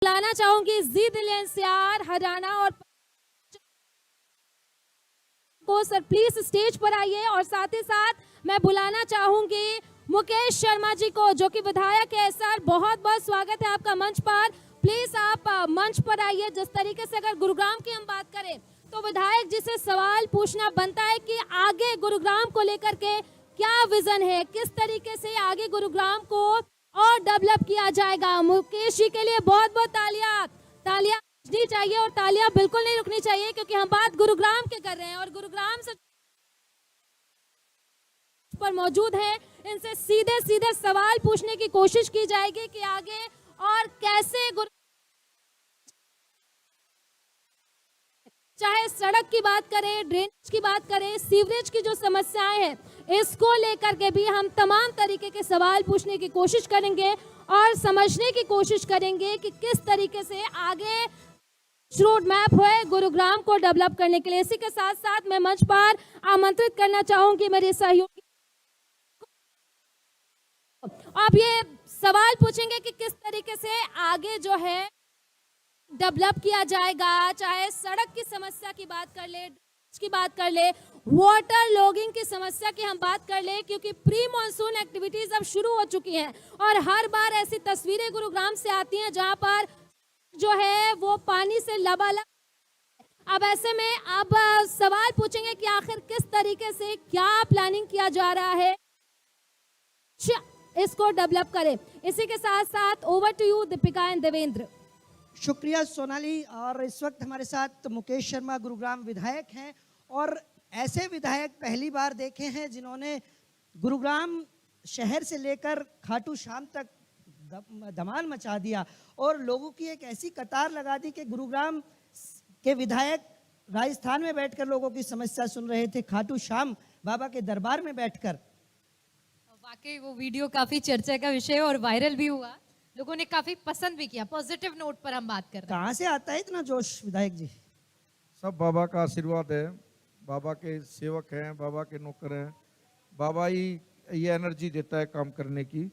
बुलाना चाहूंगी जी दिल एनसीआर हरियाणा और को सर प्लीज स्टेज पर आइए। और साथ ही साथ मैं बुलाना चाहूंगी मुकेश शर्मा जी को, जो कि विधायक है। सर बहुत बहुत स्वागत है आपका मंच पर। प्लीज आप मंच पर आइए। जिस तरीके से अगर गुरुग्राम की हम बात करें तो विधायक जी से सवाल पूछना बनता है कि आगे गुरुग्राम को लेकर के क्या विजन है, किस तरीके से आगे गुरुग्राम को और डेवलप किया जाएगा। मुकेश जी के लिए बहुत बहुत तालियां तालियां बजनी चाहिए और तालियां बिल्कुल नहीं रुकनी चाहिए, क्योंकि हम बात गुरुग्राम के कर रहे हैं और गुरुग्राम से पर मौजूद हैं। इनसे सीधे सीधे सवाल पूछने की कोशिश की जाएगी कि आगे और कैसे चाहे सड़क की बात करें, ड्रेनेज की बात करें, सीवरेज की जो समस्याएं हैं, इसको लेकर के भी हम तमाम तरीके के सवाल पूछने की कोशिश करेंगे और समझने की कोशिश करेंगे कि किस तरीके से आगे रोड मैप है गुरुग्राम को डेवलप करने के लिए। इसी के साथ साथ मैं मंच पर आमंत्रित करना चाहूंगी मेरे सहयोगी। अब ये सवाल पूछेंगे कि किस तरीके से आगे जो है डेवलप किया जाएगा, चाहे सड़क की समस्या की बात कर ले, की बात कर ले, वाटर लॉगिंग की समस्या की हम बात कर ले, क्योंकि प्री मॉनसून एक्टिविटीज अब शुरू हो चुकी हैं और हर बार ऐसी तस्वीरें गुरुग्राम से आती हैं जहां पर जो है वो पानी से लबालब। अब ऐसे में अब सवाल पूछेंगे कि आखिर किस तरीके से क्या प्लानिंग किया जा रहा है इसको डेवलप करें। इसी के साथ साथ over to you Deepika and Devendra. शुक्रिया सोनाली। और इस वक्त हमारे साथ मुकेश शर्मा गुरुग्राम विधायक हैं और ऐसे विधायक पहली बार देखे हैं जिन्होंने गुरुग्राम शहर से लेकर खाटू श्याम तक धमाल मचा दिया और लोगों की एक ऐसी कतार लगा दी कि गुरुग्राम के विधायक राजस्थान में बैठकर लोगों की समस्या सुन रहे थे, खाटू श्याम बाबा के दरबार में बैठकर। वाकई वो वीडियो काफी चर्चा का विषय और वायरल भी हुआ, लोगों ने काफी पसंद भी किया। पॉजिटिव नोट पर हम बात कर रहे हैं। कहाँ से आता है इतना जोश विधायक जी? सब बाबा का आशीर्वाद है, बाबा के सेवक हैं, बाबा के नौकर हैं। बाबा ही ये एनर्जी देता है काम करने की।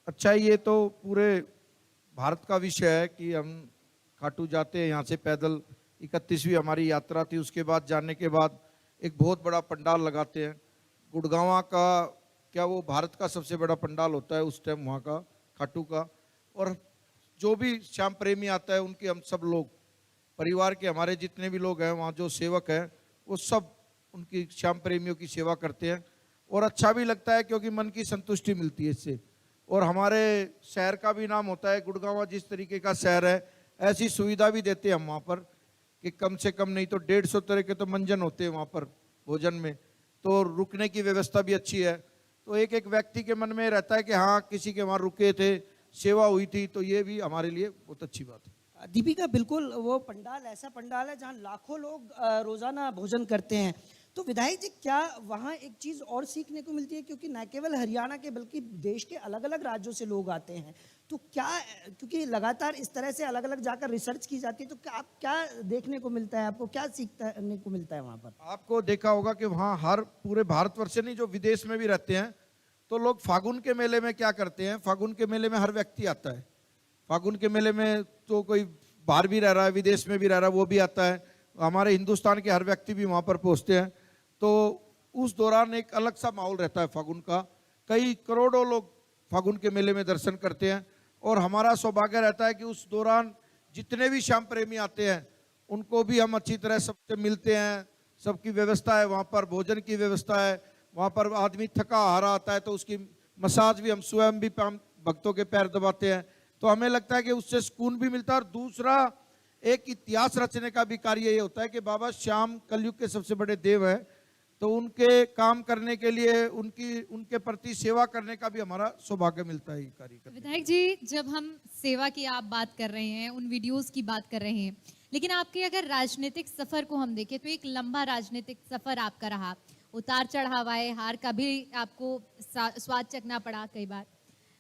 अच्छा, ये तो पूरे भारत का विषय है कि हम खाटू जाते हैं यहाँ से पैदल। 31वीं हमारी यात्रा थी, उसके बाद जाने के बाद एक बहुत बड़ा पंडाल लगाते हैं। गुड़गांव का क्या वो भारत का सबसे बड़ा पंडाल होता है उस टाइम वहाँ का, खाटू का। और जो भी श्याम प्रेमी आता है उनके हम सब लोग परिवार के हमारे जितने भी लोग हैं वहाँ जो सेवक हैं वो सब उनकी श्याम प्रेमियों की सेवा करते हैं। और अच्छा भी लगता है क्योंकि मन की संतुष्टि मिलती है इससे। और हमारे शहर का भी नाम होता है। गुड़गांव जिस तरीके का शहर है ऐसी सुविधा भी देते हैं हम वहाँ पर कि कम से कम नहीं तो 150 तरह के तो मंजन होते हैं वहाँ पर भोजन में, तो रुकने की व्यवस्था भी अच्छी है। तो एक एक व्यक्ति के मन में रहता है कि हाँ किसी के वहाँ रुके थे, सेवा हुई थी, तो ये भी हमारे लिए बहुत अच्छी बात है। दीपिका, बिल्कुल वो पंडाल ऐसा पंडाल है जहाँ लाखों लोग रोजाना भोजन करते हैं। तो विधायक जी, क्या वहाँ एक चीज़ और सीखने को मिलती है, क्योंकि न केवल हरियाणा के बल्कि देश के अलग अलग राज्यों से लोग आते हैं, तो क्या, क्योंकि लगातार इस तरह से अलग अलग जाकर रिसर्च की जाती है, तो क्या देखने को मिलता है, आपको क्या सीखने को मिलता है वहाँ पर? आपको देखा होगा कि वहाँ हर पूरे भारतवर्ष से नहीं, जो विदेश में भी रहते हैं, तो लोग फागुन के मेले में क्या करते हैं, फागुन के मेले में हर व्यक्ति आता है। फागुन के मेले में तो कोई बाहर भी रह रहा है, विदेश में भी रह रहा है, वो भी आता है। हमारे हिंदुस्तान के हर व्यक्ति भी वहाँ पर पहुँचते हैं। तो उस दौरान एक अलग सा माहौल रहता है फागुन का। कई करोड़ों लोग फागुन के मेले में दर्शन करते हैं और हमारा सौभाग्य रहता है कि उस दौरान जितने भी श्याम प्रेमी आते हैं उनको भी हम अच्छी तरह सबसे मिलते हैं। सबकी व्यवस्था है वहाँ पर, भोजन की व्यवस्था है वहाँ पर। आदमी थका हारा आता है तो उसकी मसाज भी हम स्वयं भी भक्तों के पैर दबाते हैं, तो हमें लगता है कि उससे सुकून भी मिलता है। और दूसरा एक इतिहास रचने का भी कार्य ये होता है कि बाबा श्याम कलयुग के सबसे बड़े देव हैं, तो उनके काम करने के लिए उनके प्रति सेवा करने का भी हमारा सौभाग्य मिलता है ये कार्य करने। विधायक जी, जब हम सेवा की आप बात कर रहे हैं, उन वीडियोस की बात कर रहे हैं, लेकिन आपके अगर राजनीतिक सफर को हम देखें तो एक लंबा राजनीतिक सफर आपका रहा। उतार चढ़ाव आए, हार का भी आपको स्वाद चखना पड़ा कई बार।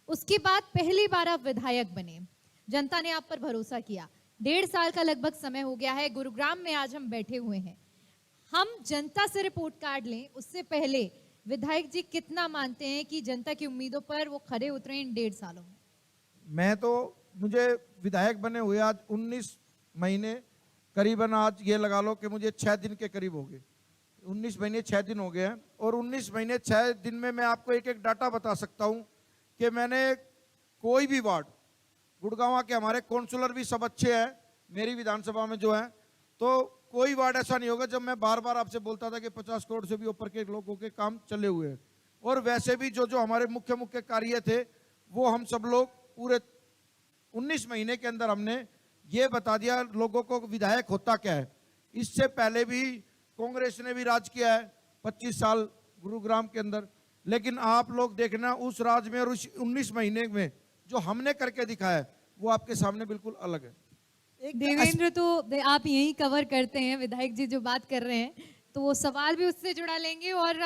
उसके बाद पहली बार आप विधायक बने, जनता ने आप पर भरोसा किया। 1.5 साल का लगभग समय हो गया है, गुरुग्राम में आज हम बैठे हुए हैं। हम जनता से रिपोर्ट कार्ड लें उससे पहले विधायक जी कितना मानते हैं कि जनता की उम्मीदों पर वो खरे उतरे इन 1.5 सालों में? मैं तो मुझे विधायक बने हुए आज 19 महीने करीबन, आज ये लगा लो कि मुझे 6 दिन के करीब हो गए। 19 महीने 6 दिन हो गए हैं, और 19 महीने 6 दिन में मैं आपको एक एक डाटा बता सकता हूं कि मैंने कोई भी वार्ड, गुड़गांव के हमारे काउंसलर भी सब अच्छे हैं मेरी विधानसभा में जो है, तो कोई वार्ड ऐसा नहीं होगा जब मैं बार बार आपसे बोलता था कि 50 करोड़ से भी ऊपर के लोगों के काम चले हुए हैं। और वैसे भी जो जो हमारे मुख्य मुख्य कार्य थे वो हम सब लोग पूरे 19 महीने के अंदर हमने ये बता दिया लोगों को विधायक होता क्या है। इससे पहले भी कांग्रेस ने भी राज किया है 25 साल गुरुग्राम के अंदर, लेकिन आप लोग देखना उस राज में और उस 19 महीने में जो हमने करके दिखाया है वो आपके सामने बिल्कुल अलग है। देवेंद्र, तो आप यही कवर करते हैं, विधायक जी जो बात कर रहे हैं तो वो सवाल भी उससे जुड़ा लेंगे, और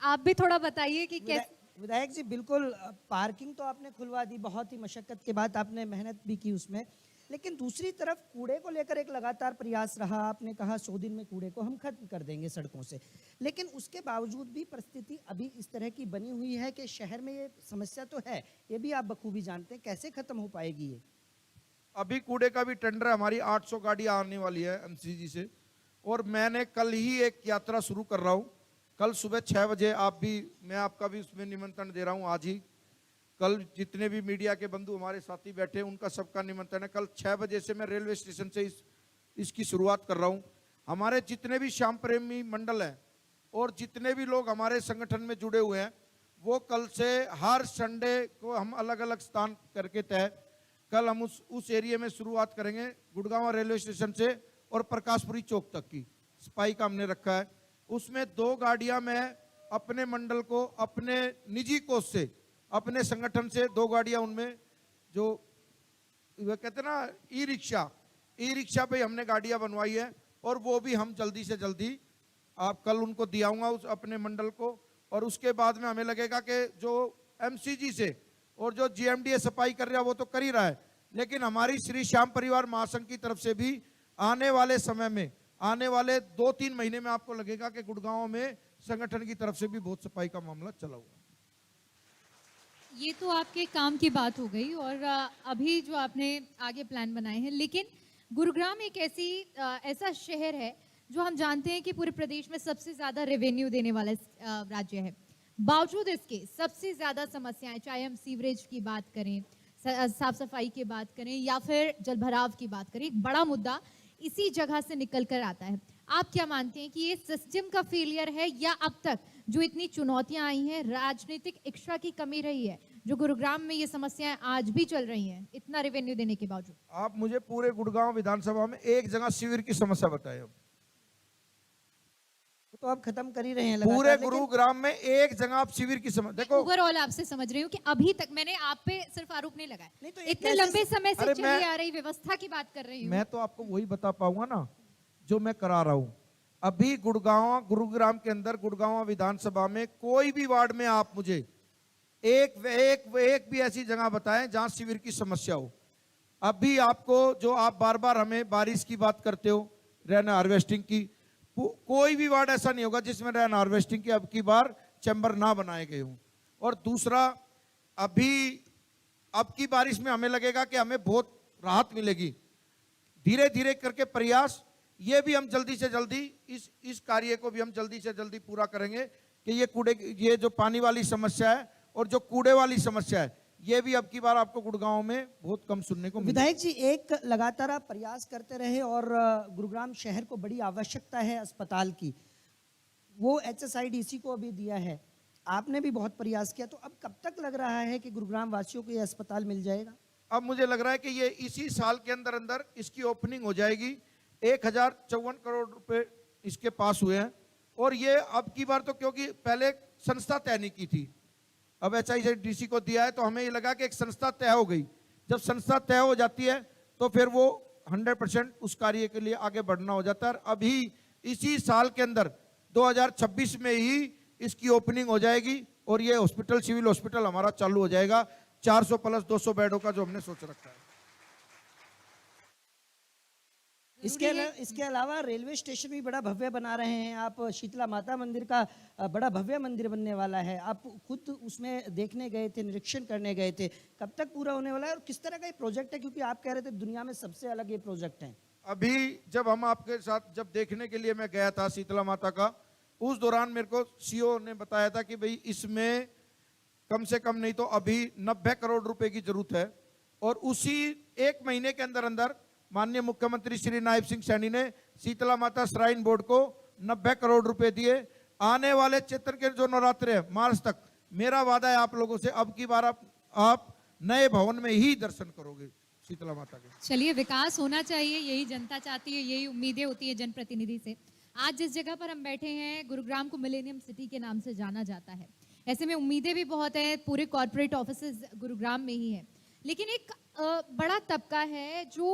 आप भी थोड़ा बताइए कि कैसे। विधायक जी बिल्कुल, पार्किंग तो आपने खुलवा दी, बहुत ही मशक्कत के बाद आपने मेहनत भी की उसमें, लेकिन दूसरी तरफ कूड़े को लेकर एक लगातार प्रयास रहा। आपने कहा 100 दिन में कूड़े को हम खत्म कर देंगे सड़कों से, लेकिन उसके बावजूद भी परिस्थिति अभी इस तरह की बनी हुई है कि शहर में ये समस्या तो है, ये भी आप बखूबी जानते हैं। कैसे खत्म हो पाएगी ये? अभी कूड़े का भी टेंडर है, हमारी 800 गाड़ियां आने वाली है एमसीजी से, और मैंने कल ही एक यात्रा शुरू कर रहा हूँ। कल सुबह 6 बजे आप भी, मैं आपका भी उसमें निमंत्रण दे रहा हूँ आज ही। कल जितने भी मीडिया के बंधु हमारे साथी बैठे हैं उनका सबका निमंत्रण है। कल 6 बजे से मैं रेलवे स्टेशन से इसकी शुरुआत कर रहा हूँ। हमारे जितने भी श्याम प्रेमी मंडल हैं और जितने भी लोग हमारे संगठन में जुड़े हुए हैं वो कल से हर संडे को हम अलग अलग स्थान करके तय, कल हम उस एरिया में शुरुआत करेंगे गुड़गांव रेलवे स्टेशन से और प्रकाशपुरी चौक तक की सफाई का हमने रखा है। उसमें 2 गाड़ियां मैं अपने मंडल को अपने निजी कोष से, अपने संगठन से 2 गाड़ियां, उनमें जो वे कहते हैं ना ई रिक्शा पे हमने गाड़ियां बनवाई है, और वो भी हम जल्दी से जल्दी आप कल उनको दियाऊंगा उस अपने मंडल को। और उसके बाद में हमें लगेगा कि जो एमसीजी से और जो जीएमडीए सफाई कर रहा है वो तो कर ही रहा है, लेकिन हमारी श्री श्याम परिवार महासंघ की तरफ से भी आने वाले समय में, आने वाले 2-3 महीने में आपको लगेगा कि गुड़गांव में संगठन की तरफ से भी बहुत सफाई का मामला चला हुआ। ये तो आपके काम की बात हो गई, और अभी जो आपने आगे प्लान बनाए हैं, लेकिन गुरुग्राम एक ऐसा शहर है जो हम जानते हैं कि पूरे प्रदेश में सबसे ज्यादा रेवेन्यू देने वाला राज्य है। बावजूद इसके सबसे ज्यादा समस्याएं, चाहे हम सीवरेज की बात करें, साफ सफाई की बात करें, या फिर जलभराव की बात करें, एक बड़ा मुद्दा इसी जगह से निकल कर आता है। आप क्या मानते हैं कि ये सिस्टम का फेलियर है, या अब तक जो इतनी चुनौतियां आई हैं राजनीतिक इच्छा की कमी रही है, जो गुरुग्राम में ये समस्याएं आज भी चल रही हैं इतना रेवेन्यू देने के बावजूद? आप मुझे पूरे गुड़गांव विधानसभा में एक जगह शिविर की समस्या बताए। तो आप खत्म कर ही रहे हैं पूरे गुरुग्राम में एक जगह आप शिविर की समस्या देखो। ओवरऑल आपसे समझ रही हूँ कि अभी तक मैंने आप पे सिर्फ आरोप नहीं लगाया, नहीं तो इतने लंबे समय से चली आ रही व्यवस्था की बात कर रही हूँ। मैं तो आपको वही बता पाऊंगा ना जो मैं करा रहा हूँ। अभी गुरुग्राम के अंदर गुड़गांव विधानसभा में कोई भी वार्ड में आप मुझे एक भी ऐसी जगह बताएं जहां शिविर की समस्या हो। अभी आपको जो आप बार बार हमें बारिश की बात करते हो, रेन हार्वेस्टिंग की, कोई भी वार्ड ऐसा नहीं होगा जिसमें रेन हार्वेस्टिंग की अब की बार चैम्बर ना बनाए गए हों। और दूसरा, अभी अब की बारिश में हमें लगेगा कि हमें बहुत राहत मिलेगी। धीरे धीरे करके प्रयास, ये भी हम जल्दी से जल्दी इस कार्य को भी हम जल्दी से जल्दी पूरा करेंगे कि ये जो पानी वाली समस्या है और जो कूड़े वाली समस्या है, ये भी अब की बार आपको गुड़गांव में बहुत कम सुनने को मिलेगा। विधायक जी, एक लगातार आप प्रयास करते रहे और गुरुग्राम शहर को बड़ी आवश्यकता है अस्पताल की, वो HSIDC को अभी दिया है, आपने भी बहुत प्रयास किया, तो अब कब तक लग रहा है कि गुरुग्राम वासियों को ये अस्पताल मिल जाएगा? अब मुझे लग रहा है कि ये इसी साल के अंदर अंदर इसकी ओपनिंग हो जाएगी। 1054 करोड़ रुपए इसके पास हुए हैं, और ये अब की बार तो क्योंकि पहले संस्था तय नहीं की थी, अब HSIDC को दिया है, तो हमें ये लगा कि एक संस्था तय हो गई। जब संस्था तय हो जाती है तो फिर वो 100% उस कार्य के लिए आगे बढ़ना हो जाता है। अभी इसी साल के अंदर 2026 में ही इसकी ओपनिंग हो जाएगी, और ये हॉस्पिटल, सिविल हॉस्पिटल हमारा चालू हो जाएगा 400 प्लस 200 बेडों का जो हमने सोच रखा है। इसके अलावा रेलवे स्टेशन भी बड़ा भव्य बना रहे हैं आप। शीतला माता मंदिर का बड़ा भव्य मंदिर बनने वाला है। आप खुद उसमें देखने गए थे, निरीक्षण करने गए थे। कब तक पूरा होने वाला है और किस तरह का ये प्रोजेक्ट है, क्योंकि आप कह रहे थे दुनिया में सबसे अलग ये प्रोजेक्ट है। अभी जब हम आपके साथ जब देखने के लिए मैं गया था शीतला माता का, उस दौरान मेरे को सीओ ने बताया था कि भाई इसमें कम से कम नहीं तो अभी 90 करोड़ रुपए की जरूरत है। और उसी 1 महीने के अंदर अंदर माननीय मुख्यमंत्री श्री नायब सिंह सैनी ने शीतला माता श्राइन बोर्ड को 90 करोड़ रुपए दिए। आने वाले चैत्र के जो नवरात्र है मार्च तक, मेरा वादा है आप लोगों से, अब की बार आप नए भवन में ही दर्शन करोगे शीतला माता के। चलिए, विकास होना चाहिए, यही जनता चाहती है, यही उम्मीदें होती है जनप्रतिनिधि से। आज जिस जगह पर हम बैठे हैं, गुरुग्राम को मिलेनियम सिटी के नाम से जाना जाता है। ऐसे में उम्मीदें भी बहुत हैं, पूरे कॉर्पोरेट ऑफिसेज गुरुग्राम में ही है। लेकिन एक बड़ा तबका है जो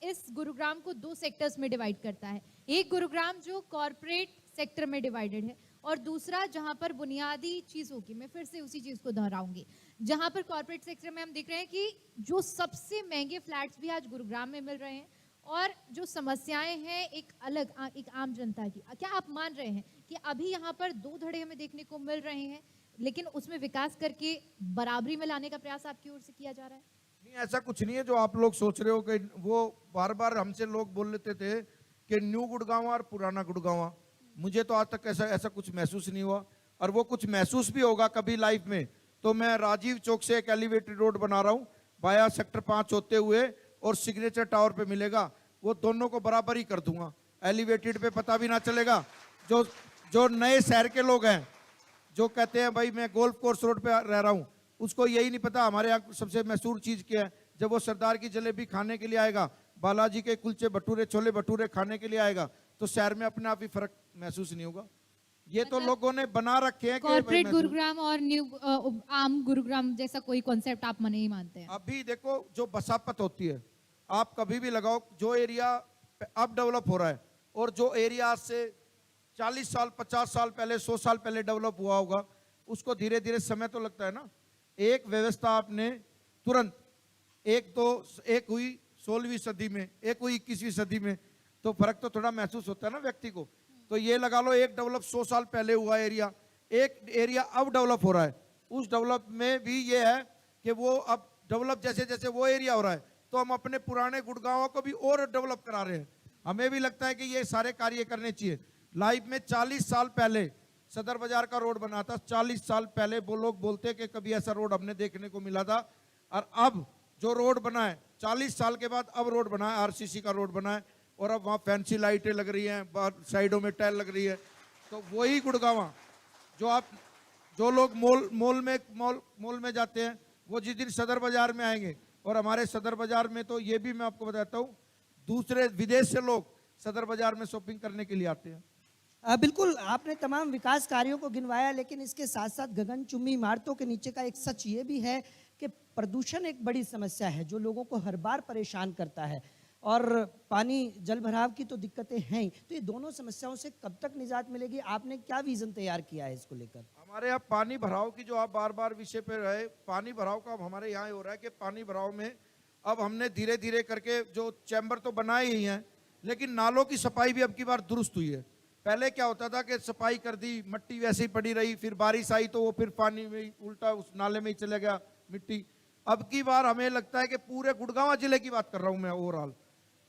इस गुरुग्राम को 2 सेक्टर्स में डिवाइड करता है। एक गुरुग्राम जो कॉर्पोरेट सेक्टर में डिवाइडेड है, और दूसरा जहां पर बुनियादी चीज़ों की, मैं फिर से उसी चीज़ को दोहराऊंगी, जहां पर कॉर्पोरेट सेक्टर में हम देख रहे हैं कि जो सबसे महंगे फ्लैट्स भी आज गुरुग्राम में मिल रहे हैं, और जो समस्याएं हैं एक अलग एक आम जनता की। क्या आप मान रहे हैं कि अभी यहाँ पर 2 धड़े हमें देखने को मिल रहे हैं, लेकिन उसमें विकास करके बराबरी में लाने का प्रयास आपकी ओर से किया जा रहा है? नहीं, ऐसा कुछ नहीं है जो आप लोग सोच रहे हो कि वो बार बार हमसे लोग बोल लेते थे कि न्यू गुड़गांव और पुराना गुड़गांव। मुझे तो आज तक ऐसा कुछ महसूस नहीं हुआ, और वो कुछ महसूस भी होगा कभी लाइफ में तो मैं राजीव चौक से एक एलिवेटेड रोड बना रहा हूँ वाया सेक्टर 5 होते हुए, और सिग्नेचर टावर पे मिलेगा, वो दोनों को बराबर ही कर दूंगा। एलिवेटेड पे पता भी ना चलेगा। जो नए शहर के लोग हैं जो कहते हैं भाई मैं गोल्फ कोर्स रोड पे रह रहा हूँ, उसको यही नहीं पता हमारे यहाँ सबसे मशहूर चीज क्या है। जब वो सरदार की जलेबी खाने के लिए आएगा, बालाजी के कुलचे भटूरे छोले भटूरे खाने के लिए आएगा, तो शहर में अपने आप ही फर्क महसूस नहीं होगा। ये तो लोगों ने बना रखे हैं। कॉर्पोरेट गुरुग्राम और न्यू आम गुरुग्राम जैसा कोई कॉन्सेप्ट आप नहीं मानते हैं? अभी देखो जो बसापत होती है, आप कभी भी लगाओ, जो एरिया अब डेवलप हो रहा है और जो एरिया से 40 साल 50 साल पहले 100 साल पहले डेवलप हुआ होगा, उसको धीरे धीरे समय तो लगता है ना। एक व्यवस्था आपने तुरंत, एक हुई 16वीं सदी में, एक हुई 21वीं सदी में, तो फर्क तो थोड़ा महसूस होता है ना व्यक्ति को। तो ये लगा लो एक डेवलप 100 साल पहले हुआ एरिया, एक एरिया अब डेवलप हो रहा है। उस डेवलप में भी ये है कि वो अब डेवलप जैसे जैसे वो एरिया हो रहा है, तो हम अपने पुराने गुड़गांव को भी और डेवलप करा रहे हैं। हमें भी लगता है कि ये सारे कार्य करने चाहिए। लाइफ में 40 साल पहले सदर बाजार का रोड बना था, 40 साल पहले वो लोग बोलते कि कभी ऐसा रोड हमने देखने को मिला था। और अब जो रोड बना है 40 साल के बाद, अब रोड बना है, आरसीसी का रोड बना है, और अब वहाँ फैंसी लाइटें लग रही हैं, साइडों में टाइल लग रही है। तो वही गुड़गांव जो लोग मॉल में जाते हैं, वो जिस दिन सदर बाजार में आएंगे, और हमारे सदर बाजार में तो ये भी मैं आपको बताता हूँ, दूसरे विदेश से लोग सदर बाजार में शॉपिंग करने के लिए आते हैं। बिल्कुल, आपने तमाम विकास कार्यों को गिनवाया, लेकिन इसके साथ साथ गगनचुंबी इमारतों के नीचे का एक सच ये भी है कि प्रदूषण एक बड़ी समस्या है जो लोगों को हर बार परेशान करता है, और पानी जल भराव की तो दिक्कतें हैं ही। तो ये दोनों समस्याओं से कब तक निजात मिलेगी? आपने क्या विजन तैयार किया है इसको लेकर? हमारे यहाँ पानी भराव की जो आप बार बार विषय पे रहे, पानी भराव का अब हमारे यहाँ हो रहा है कि पानी भराव में अब हमने धीरे धीरे करके जो चैम्बर तो बनाए ही हैं, लेकिन नालों की सफाई भी अब की बार दुरुस्त हुई है। पहले क्या होता था कि सफाई कर दी, मिट्टी वैसे ही पड़ी रही, फिर बारिश आई तो वो फिर पानी में उल्टा उस नाले में ही चले गया मिट्टी। अब की बार हमें लगता है कि पूरे गुड़गांव जिले की बात कर रहा हूँ मैं ओवरऑल,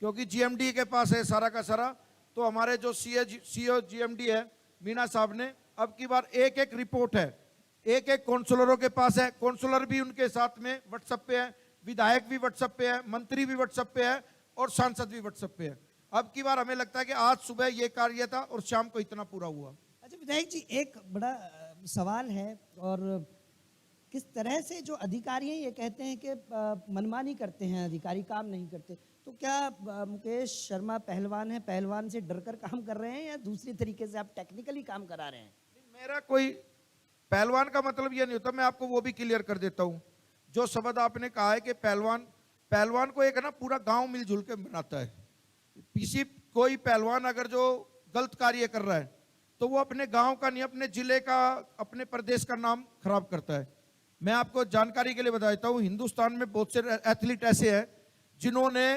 क्योंकि जीएमडी के पास है सारा का सारा। तो हमारे जो सीओ जीएमडी है मीना साहब ने, अब की बार एक एक रिपोर्ट है, एक एक काउंसलरों के पास है, काउंसलर भी उनके साथ में व्हाट्सएप पे है, विधायक भी व्हाट्सएप पे है, मंत्री भी व्हाट्सएप पे है, और सांसद भी व्हाट्सएप पे है। अब की बार हमें लगता है कि आज सुबह ये कार्य था और शाम को इतना पूरा हुआ। अच्छा विधायक जी, एक बड़ा सवाल है, और किस तरह से जो अधिकारी हैं ये कहते हैं कि मनमानी करते हैं अधिकारी, काम नहीं करते, तो क्या मुकेश शर्मा पहलवान है, पहलवान से डरकर काम कर रहे हैं, या दूसरी तरीके से आप टेक्निकली काम करा रहे हैं? मेरा कोई पहलवान का मतलब ये नहीं होता, मैं आपको वो भी क्लियर कर देता हूँ। जो शब्द आपने कहा है कि पहलवान को एक है ना पूरा गांव मिलजुल के बनाता है। किसी कोई पहलवान अगर जो गलत कार्य कर रहा है तो वो अपने गांव का नहीं, अपने जिले का, अपने प्रदेश का नाम खराब करता है। मैं आपको जानकारी के लिए बता देता हूँ, हिंदुस्तान में बहुत से एथलीट ऐसे हैं जिन्होंने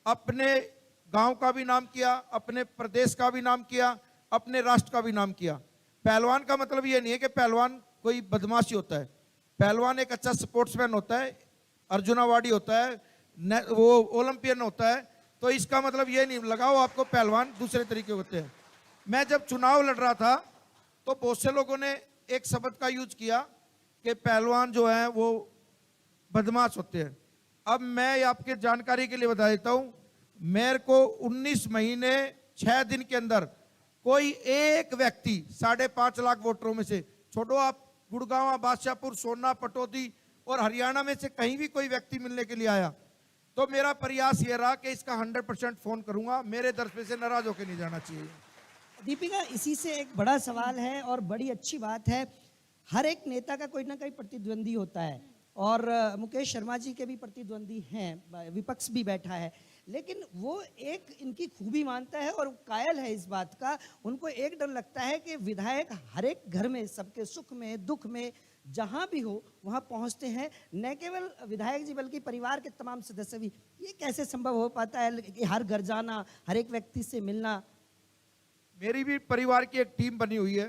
अपने गांव का भी नाम किया, अपने प्रदेश का भी नाम किया, अपने राष्ट्र का भी नाम किया। पहलवान का मतलब ये नहीं है कि पहलवान कोई बदमाशी होता है। पहलवान एक अच्छा स्पोर्ट्समैन होता है, अर्जुन अवार्डी होता है, वो ओलंपियन होता है। तो इसका मतलब ये नहीं लगाओ आपको पहलवान दूसरे तरीके होते हैं। मैं जब चुनाव लड़ रहा था तो बहुत से लोगों ने एक शब्द का यूज किया कि पहलवान जो है वो बदमाश होते हैं। अब मैं आपके जानकारी के लिए बता देता हूं, मेरे को 19 महीने 6 दिन के अंदर कोई एक व्यक्ति 5.5 लाख वोटरों में से, छोड़ो आप गुड़गांव, बादशाहपुर, सोना, पटौदी और हरियाणा में से कहीं भी कोई व्यक्ति मिलने के लिए आया तो मेरा प्रयास ये रहा कि इसका 100% फोन करूंगा, मेरे दर पे से नाराज होकर नहीं जाना चाहिए। दीपिका, इसी से एक बड़ा सवाल है और बड़ी अच्छी बात है, हर एक नेता का कोई ना कोई प्रतिद्वंदी होता है और मुकेश शर्मा जी के भी प्रतिद्वंदी हैं, विपक्ष भी बैठा है, लेकिन वो एक इनकी खूबी मानता है और कायल है इस बात का। उनको एक डर लगता है कि विधायक हर एक घर में, सबके सुख में दुख में जहां भी हो वहां पहुंचते हैं, न केवल विधायक जी बल्कि परिवार के तमाम सदस्य भी। ये कैसे संभव हो पाता है कि हर घर जाना, हर एक व्यक्ति से मिलना? मेरी भी परिवार की एक टीम बनी हुई है,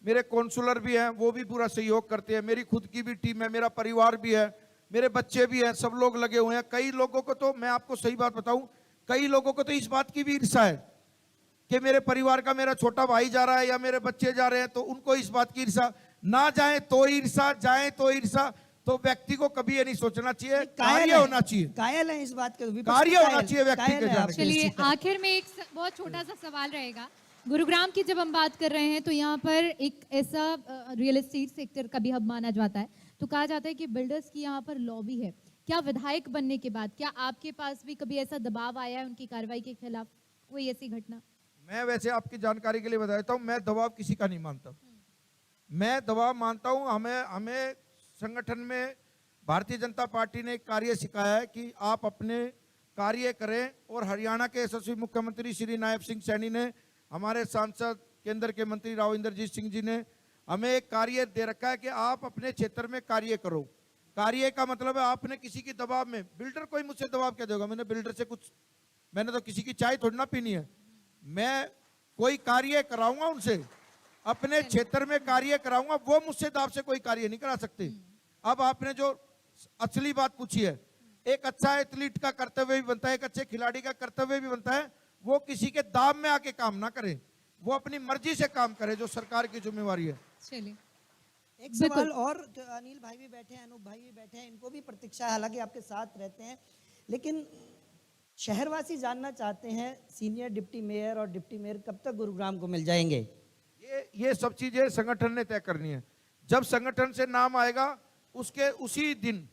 मेरे काउंसलर भी हैं, वो भी पूरा सहयोग करते हैं। मेरी खुद की भी टीम है, मेरा परिवार भी है, मेरे बच्चे भी हैं, सब लोग लगे हुए हैं। कई लोगों को तो, मैं आपको सही बात बताऊं, कई लोगों को तो इस बात की भी ईर्ष्या है कि मेरे परिवार का मेरा छोटा भाई जा रहा है या मेरे बच्चे जा रहे हैं, तो उनको इस बात की ईर्ष्या। ना जाए तो ईर्ष्या, जाए तो ईर्ष्या। तो व्यक्ति को कभी ये नहीं सोचना चाहिए, कार्य होना चाहिए, कायल है इस बात के, कार्य होना चाहिए व्यक्ति के जाने के। चलिए आखिर में एक बहुत छोटा सा सवाल रहेगा। गुरुग्राम की जब हम बात कर रहे हैं तो यहाँ पर एक ऐसा रियल एस्टेट सेक्टर का भी हब माना जाता है, तो कहा जाता है कि बिल्डर्स की यहाँ पर लॉबी है। क्या विधायक बनने के बाद क्या आपके पास भी कभी ऐसा दबाव आया है उनकी कार्रवाई के खिलाफ, कोई ऐसी घटना? मैं वैसे आपकी जानकारी के लिए बता देता हूँ, मैं दबाव किसी का नहीं मानता। मैं दबाव मानता हूँ, हमें संगठन में भारतीय जनता पार्टी ने कार्य सिखाया है कि आप अपने कार्य करें, और हरियाणा के यशस्वी मुख्यमंत्री श्री नायब सिंह सैनी ने, हमारे सांसद केंद्र के मंत्री राव इंद्रजीत सिंह जी ने हमें एक कार्य दे रखा है कि आप अपने क्षेत्र में कार्य करो। कार्य का मतलब है आपने किसी की दबाव में, बिल्डर कोई मुझसे दबाव क्या देगा, मैंने बिल्डर से कुछ, मैंने तो किसी की चाय थोड़ी ना पीनी है। मैं कोई कार्य कराऊंगा उनसे, अपने क्षेत्र में कार्य कराऊंगा, वो मुझसे दाव से कोई कार्य नहीं करा सकते। अब आपने जो असली बात पूछी है, एक अच्छा एथलीट का कर्तव्य भी बनता है, एक अच्छे खिलाड़ी का कर्तव्य भी बनता है, वो किसी के दाब में आके काम ना करे, वो अपनी मर्जी से काम करे, जो सरकार की जिम्मेवारी है। चलिए एक सवाल और, अनिल भाई भी बैठे हैं, अनूप भाई भी बैठे हैं, इनको भी प्रतीक्षा है, हालांकि आपके साथ रहते हैं, लेकिन शहरवासी जानना चाहते हैं सीनियर डिप्टी मेयर और डिप्टी मेयर कब तक गुरुग्राम को मिल जाएंगे? ये सब चीजें संगठन ने तय करनी है। जब संगठन से नाम आएगा उसके उसी दिन,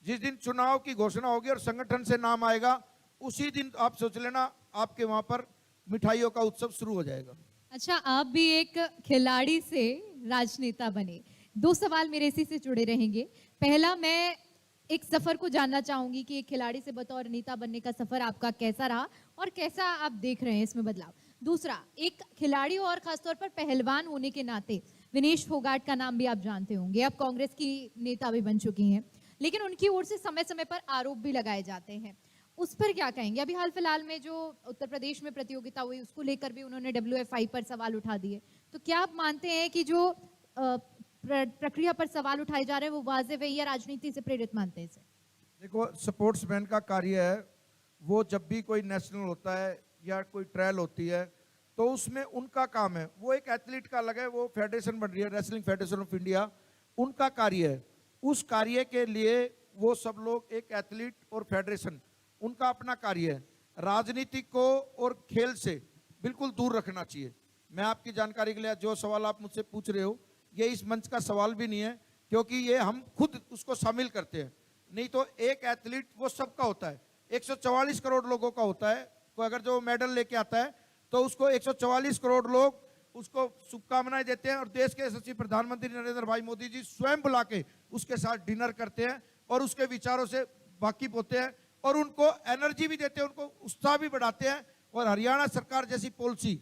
जिस दिन चुनाव की घोषणा होगी और संगठन से नाम आएगा उसी दिन आप सोच लेना आपके वहां पर मिठाइयों का उत्सव शुरू हो जाएगा। अच्छा, आप भी एक खिलाड़ी से राजनेता बने। 2 सवाल मेरे इसी से जुड़े रहेंगे। पहला, मैं एक सफर को जानना चाहूंगी कि एक खिलाड़ी से बतौर नेता बनने का सफर आपका कैसा रहा और कैसा आप देख रहे हैं इसमें बदलाव। दूसरा, एक खिलाड़ी और खासतौर पर पहलवान होने के नाते विनेश फोगाट का नाम भी आप जानते होंगे, आप कांग्रेस की नेता भी बन चुकी हैं, लेकिन उनकी ओर से समय समय पर आरोप भी लगाए जाते हैं, उस पर क्या कहेंगे? अभी हाल फिलहाल में जो उत्तर प्रदेश में प्रतियोगिता हुई उसको लेकर भी उन्होंने WFI पर सवाल उठा दिए, तो क्या आप मानते हैं कि जो प्रक्रिया पर सवाल उठाए जा रहे हैं वो वाजिब है या राजनीति से प्रेरित मानते हैं इसे? देखो, स्पोर्ट्समैन का कार्य है, वो जब भी कोई नेशनल होता है या कोई ट्रायल होती है तो उसमें उनका काम है, वो एक एथलीट का अलग है, वो फेडरेशन बन रही है, रेसलिंग फेडरेशन ऑफ इंडिया, उनका कार्य है। उस कार्य के लिए वो सब लोग, एक एथलीट और फेडरेशन, उनका अपना कार्य है। राजनीति को और खेल से बिल्कुल दूर रखना चाहिए। मैं आपकी जानकारी के लिए, जो सवाल आप मुझसे पूछ रहे हो, ये इस मंच का सवाल भी नहीं है, क्योंकि ये हम खुद उसको शामिल करते हैं। नहीं तो एक एथलीट वो सबका होता है, 144 करोड़ लोगों का होता है, कोई अगर जो मेडल लेके आता है तो उसको 144 करोड़ लोग उसको शुभकामनाएं देते हैं, और देश के यशस्वी प्रधानमंत्री नरेंद्र भाई मोदी जी स्वयं बुला के उसके साथ डिनर करते हैं और उसके विचारों से वाकिफ होते हैं और उनको एनर्जी भी देते हैं, उनको उत्साह भी बढ़ाते हैं। और हरियाणा सरकार जैसी पॉलिसी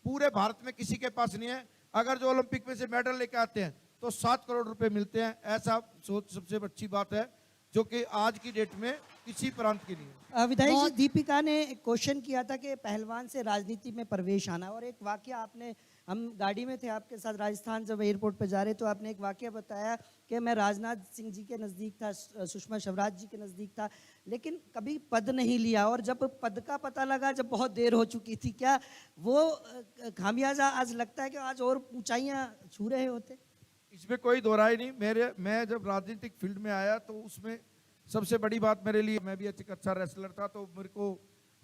पूरे भारत में किसी के पास नहीं है। अगर जो ओलंपिक में से मेडल लेके आते हैं तो 7 करोड़ रुपए मिलते हैं, ऐसा सोच सबसे अच्छी बात है। जो कि आज की डेट में किसी प्रांत की नहीं है। विधायक जी, दीपिका ने एक क्वेश्चन किया था कि पहलवान से राजनीति में प्रवेश आना, और एक वाकया आपने, हम गाड़ी में थे आपके साथ राजस्थान जब एयरपोर्ट पर जा रहे तो आपने एक वाकया बताया कि मैं राजनाथ सिंह जी के नज़दीक था, सुषमा स्वराज जी के नज़दीक था, लेकिन कभी पद नहीं लिया, और जब पद का पता लगा जब बहुत देर हो चुकी थी। क्या वो खामियाजा आज लगता है कि आज और ऊंचाइयां छू रहे होते? इसमें कोई दोहराई नहीं। मैं जब राजनीतिक फील्ड में आया तो उसमें सबसे बड़ी बात मेरे लिए, मैं भी एक अच्छा रेसलर था, तो मेरे को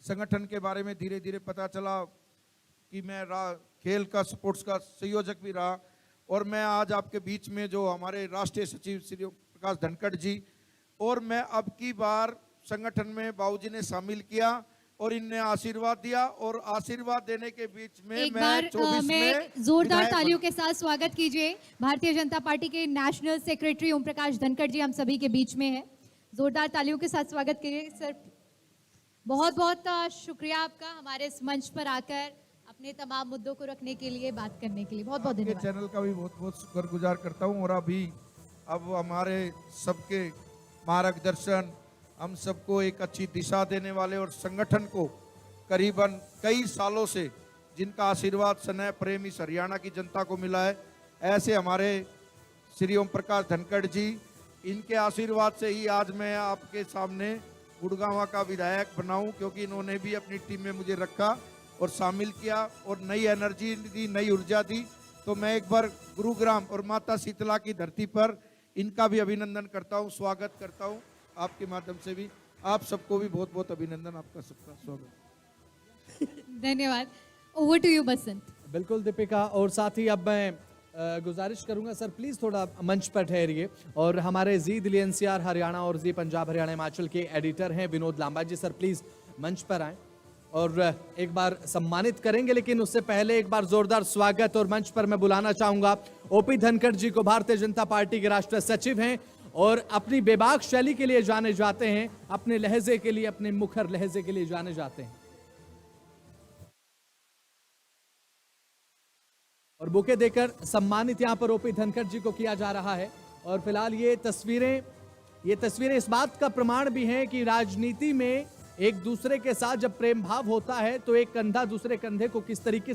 संगठन के बारे में धीरे धीरे पता चला कि मैं खेल का, स्पोर्ट्स का संयोजक भी रहा। और मैं आज आपके बीच में जो हमारे राष्ट्रीय सचिव श्री प्रकाश धनखड़ जी, और मैं अब की बार संगठन में बाबूजी ने शामिल किया और इनने आशीर्वाद दिया, और आशीर्वाद देने के बीच में एक मैं बार 24 में में जोरदार विधायक तालियों बना। के साथ स्वागत कीजिए भारतीय जनता पार्टी के नेशनल सेक्रेटरी ओम प्रकाश धनखड़ जी हम सभी के बीच में है। जोरदार तालियों के साथ स्वागत कीजिए सर। बहुत बहुत शुक्रिया आपका हमारे इस मंच पर आकर अपने तमाम मुद्दों को रखने के लिए, बात करने के लिए। बहुत बहुत आपके धन्यवाद। चैनल का भी बहुत बहुत शुक्रगुजार करता हूँ। और अब हमारे सबके मार्गदर्शन, हम सबको एक अच्छी दिशा देने वाले, और संगठन को करीबन कई सालों से जिनका आशीर्वाद स्नेह प्रेम इस हरियाणा की जनता को मिला है, ऐसे हमारे श्री ओम प्रकाश धनखड़ जी, इनके आशीर्वाद से ही आज मैं आपके सामने गुड़गांव का विधायक बनाऊं, क्योंकि इन्होंने भी अपनी टीम में मुझे रखा और शामिल किया और नई एनर्जी दी, नई ऊर्जा दी। तो मैं एक बार गुरुग्राम और माता शीतला की धरती पर इनका भी अभिनंदन करता हूं, स्वागत करता हूं आपके माध्यम से भी। आप सबको भी बहुत बहुत अभिनंदन, आपका सबका स्वागत। धन्यवाद। ओवर टू यू बसंत। बिल्कुल दीपिका, और साथ ही अब मैं गुजारिश करूंगा सर प्लीज थोड़ा मंच पर ठहरिए, और हमारे जी दिल्ली एनसीआर हरियाणा और जी पंजाब हरियाणा हिमाचल के एडिटर हैं विनोद लांबा जी, सर प्लीज मंच पर आएं और एक बार सम्मानित करेंगे। लेकिन उससे पहले एक बार जोरदार स्वागत, और मंच पर मैं बुलाना चाहूंगा ओपी धनखड़ जी को। भारतीय जनता पार्टी के राष्ट्रीय सचिव हैं और अपनी बेबाक शैली के लिए जाने जाते हैं, अपने लहजे के लिए, अपने मुखर लहजे के लिए जाने जाते हैं। और बुके देकर सम्मानित यहां पर ओपी धनखड़ जी को किया जा रहा है। और फिलहाल ये तस्वीरें इस बात का प्रमाण भी हैं कि राजनीति में एक दूसरे के साथ जब प्रेम भाव होता है तो एक कंधा दूसरे कंधे को किस तरीके